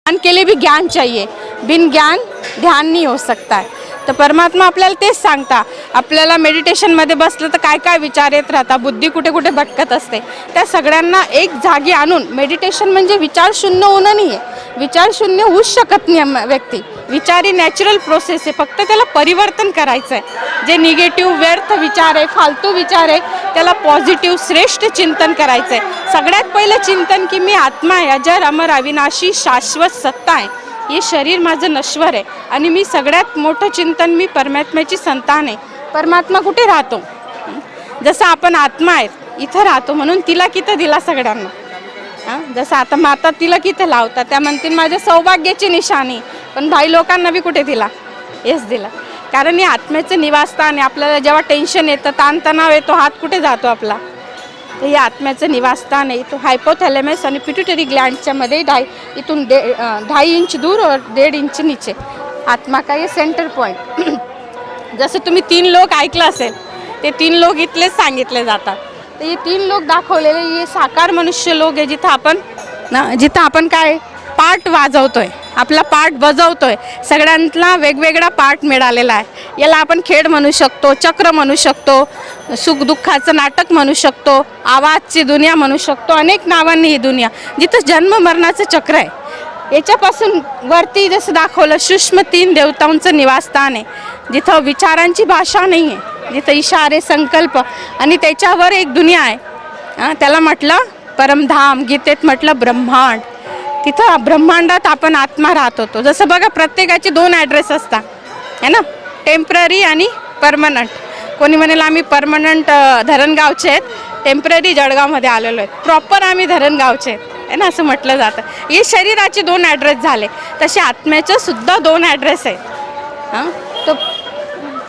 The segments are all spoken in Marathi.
ध्यान के लिए भी ज्ञान चाहिए, बिन ज्ञान ध्यान नहीं हो सकता है. तर परमात्मा आपल्याला तेच सांगता. आपल्याला मेडिटेशनमध्ये बसलं तर काय काय विचार येत राहतात, बुद्धी कुठे कुठे भटकत असते, त्या सगळ्यांना एक जागी आणून मेडिटेशन म्हणजे विचार शून्य होणं नाही आहे. विचार शून्य होऊच शकत नाही व्यक्ती. विचार ही नॅचरल प्रोसेस आहे, फक्त त्याला परिवर्तन करायचं आहे. जे निगेटिव्ह व्यर्थ विचार आहे, फालतू विचार आहे, त्याला पॉझिटिव्ह श्रेष्ठ चिंतन करायचं आहे. सगळ्यात पहिलं चिंतन की मी आत्मा आहे, अजर अमर अविनाशी शाश्वत सत्ता आहे. हे शरीर माझं नश्वर आहे आणि मी सगळ्यात मोठं चिंतन मी परमात्म्याची संतान आहे. परमात्मा कुठे राहतो? जसं आपण आत्मा आहेत इथं राहतो, म्हणून तिला किती दिला सगळ्यांना. जसं आता माता तिला किती लावतात, त्या म्हणतील माझ्या सौभाग्याची निशाणी, पण भाई लोकांना बी कुठे दिला? हेच दिला. कारण हे आत्म्याचं निवासस्थान आहे. आपल्याला जेव्हा टेन्शन येतं, ताणतणाव येतो, हात कुठे जातो आपला? तर हे आत्म्याचं निवासस्थान आहे. तो हायपोथॅलेमस आणि पिट्युटरी ग्लँडच्या मध्ये इथून 2.5 इंच दूर और 1.5 इंच नीचे आत्मा का ये सेंटर पॉइंट. जसं तुम्ही 3 लोक ऐकलं असेल, ते 3 लोक इथलेच सांगितले जातात. तर हे 3 लोक दाखवलेले हे साकार मनुष्य लोक आहे, जिथं आपण काय पार्ट वाजवतोय, आपला पार्ट बजावतोय. सगळ्यांना वेगवेगळा पार्ट मिळालेला आहे. याला आपण खेळ म्हणू शकतो, चक्र म्हणू शकतो, सुखदुःखाचं नाटक म्हणू शकतो, आवाजची दुनिया म्हणू शकतो. अनेक नावांनी ही दुनिया, जिथं जन्म मरणाचं चक्र आहे. याच्यापासून वरती जसं दाखवलं सूक्ष्म 3 देवतांचं निवासस्थान आहे, जिथं विचारांची भाषा नाही आहे, जिथं इशारे संकल्प आणि त्याच्यावर एक दुनिया आहे. त्याला म्हटलं परमधाम, गीतेत म्हटलं ब्रह्मांड. तिथं ब्रह्मांडात आपण आत्मा राहत होतो. जसं बघा प्रत्येकाचे 2 ॲड्रेस असतात है ना, टेम्पररी आणि परमनंट. कोणी म्हणेल आम्ही परमनंट धरणगावचे आहेत, टेम्पररी जळगावमध्ये आलेलो आहेत, प्रॉपर आम्ही धरणगावचे आहेत आहे ना, असं म्हटलं जातं. हे शरीराचे 2 ॲड्रेस झाले, तसे आत्म्याचं सुद्धा 2 ॲड्रेस आहेत. तो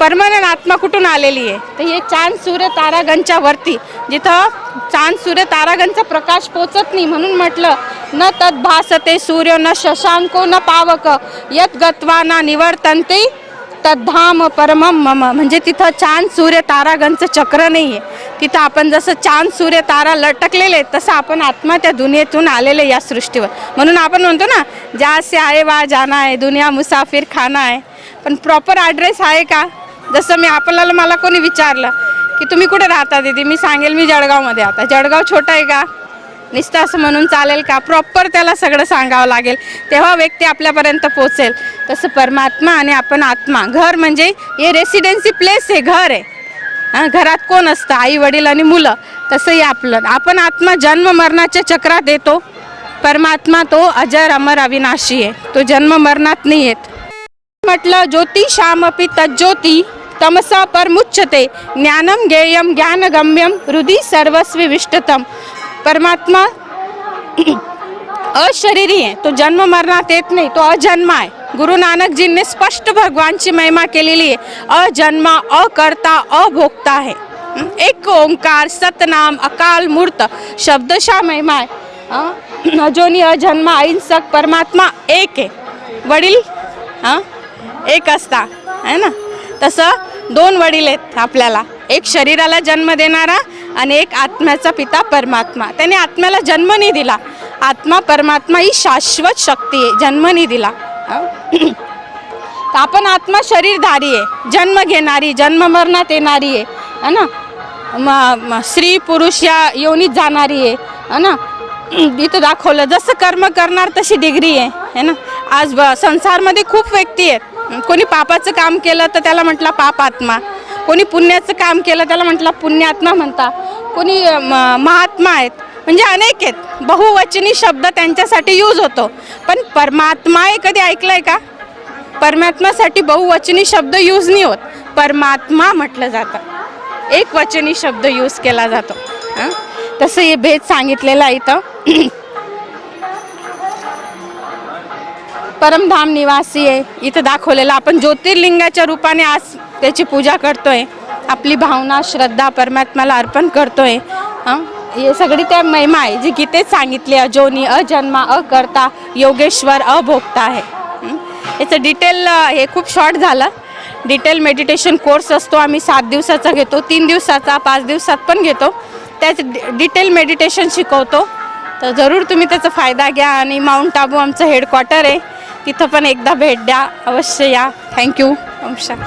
परमनंट आत्मा कुठून आलेली आहे? तर हे चांद सूर्य तारागणच्या वरती, जिथं चांद सूर्य तारागणचा प्रकाश पोचत नाही, म्हणून म्हटलं न तद् भासते सूर्य न शशांको न पावक यत गत्वा न निवर्तन्ते तद्धाम परमम मम. म्हणजे तिथं चांद सूर्य तारागणचं चक्र नाही आहे. तिथं आपण जसं चांद सूर्य तारा लटकलेले आहेत, तसं आपण आत्मा त्या दुनियेतून आलेले या सृष्टीवर. म्हणून आपण म्हणतो ना ज्यासे आए वा जाना आहे, दुनिया मुसाफिर खाना आहे. पण प्रॉपर ॲड्रेस आहे का? जसं मला कोणी विचारलं की तुम्ही कुठे राहता दीदी, मी सांगेल मी जळगावमध्ये. आता जळगाव छोटं आहे का? नुसतं असं म्हणून चालेल का? प्रॉपर त्याला सगळं सांगावं लागेल, तेव्हा व्यक्ती आपल्यापर्यंत पोचेल. तसं परमात्मा आणि आपण आत्मा, घर म्हणजे हे रेसिडेन्सी प्लेस आहे, घर आहे. घरात कोण असतं? आई वडील आणि मुलं. तसंही आपण आत्मा जन्म मरणाच्या चक्रात येतो. परमात्मा तो अजर अमर अविनाशी आहे, तो जन्म मरणात नाही येत. म्हटलं ज्योती श्यामपि तज्ज्योती तमसा परमुच्यते ज्ञानम ज्ञेयम ज्ञानगम्यम हृदि सर्वस्वी विष्टतम. परमात्मा अशरीरी आहे, तो जन्म मरणात येत नाही, तो अजन्मा आहे. गुरु नानकजींनी स्पष्ट भगवानची महिमा केलेली आहे. अजन्मा, अकर्ता, अभोक्ता आहे. एक ओंकार, सतनाम, अकाल मूर्त शब्दशः महिमा आहे. अजोनी अजन्मा अहिंसक परमात्मा एक आहे. वडील एक असता है ना, तसं 2 वडील आहेत आपल्याला, एक शरीराला जन्म देणारा आणि एक आत्म्याचा पिता परमात्मा. त्याने आत्म्याला जन्म नाही दिला. आत्मा परमात्मा ही शाश्वत शक्ती आहे, जन्म नाही दिला. आपण आत्मा शरीरधारी आहे, जन्म घेणारी, जन्म मरणात येणारी आहे ना, स्त्री पुरुष या योनीत जाणारी आहे ना. इथं दाखवलं जसं कर्म करणार तशी डिग्री आहे ना. आज संसारमध्ये खूप व्यक्ती आहेत. कोणी पापाचं काम केलं तर त्याला म्हटलं पाप आत्मा, कोणी पुण्याचं काम केलं त्याला म्हटलं पुण्यात्मा म्हणता, कोणी महात्मा आहेत, म्हणजे अनेक आहेत. बहुवचनी शब्द त्यांच्यासाठी यूज होतो. पण परमात्मा हे कधी ऐकलंय का? परमात्म्यासाठी बहुवचनी शब्द यूज नाही होत, परमात्मा म्हटलं जातं, एकवचनी शब्द यूज केला जातो. तसं हे भेद सांगितलेलं आहे इथं. परमधाम निवासी आहे इथं दाखवलेलं. आपण ज्योतिर्लिंगाच्या रूपाने आज त्याची पूजा करतोय, आपली भावना श्रद्धा परमात्म्याला अर्पण करतोय. हे सगळी त्या महिमा आहे जी गीतेत सांगितली. अजोनी अजन्मा अकर्ता योगेश्वर अभोक्ता आहे. याचं डिटेल हे खूप शॉर्ट झालं. डिटेल मेडिटेशन कोर्स असतो, आम्ही 7 दिवसाचा घेतो, 3 दिवसाचा, 5 दिवसात पण घेतो. त्यात डिटेल मेडिटेशन शिकवतो. तर जरूर तुम्ही त्याचा फायदा घ्या आणि माउंट आबू आमचं हेडक्वार्टर आहे, तिथं पण एकदा भेट द्या, अवश्य या. थँक्यू. नमस्कार.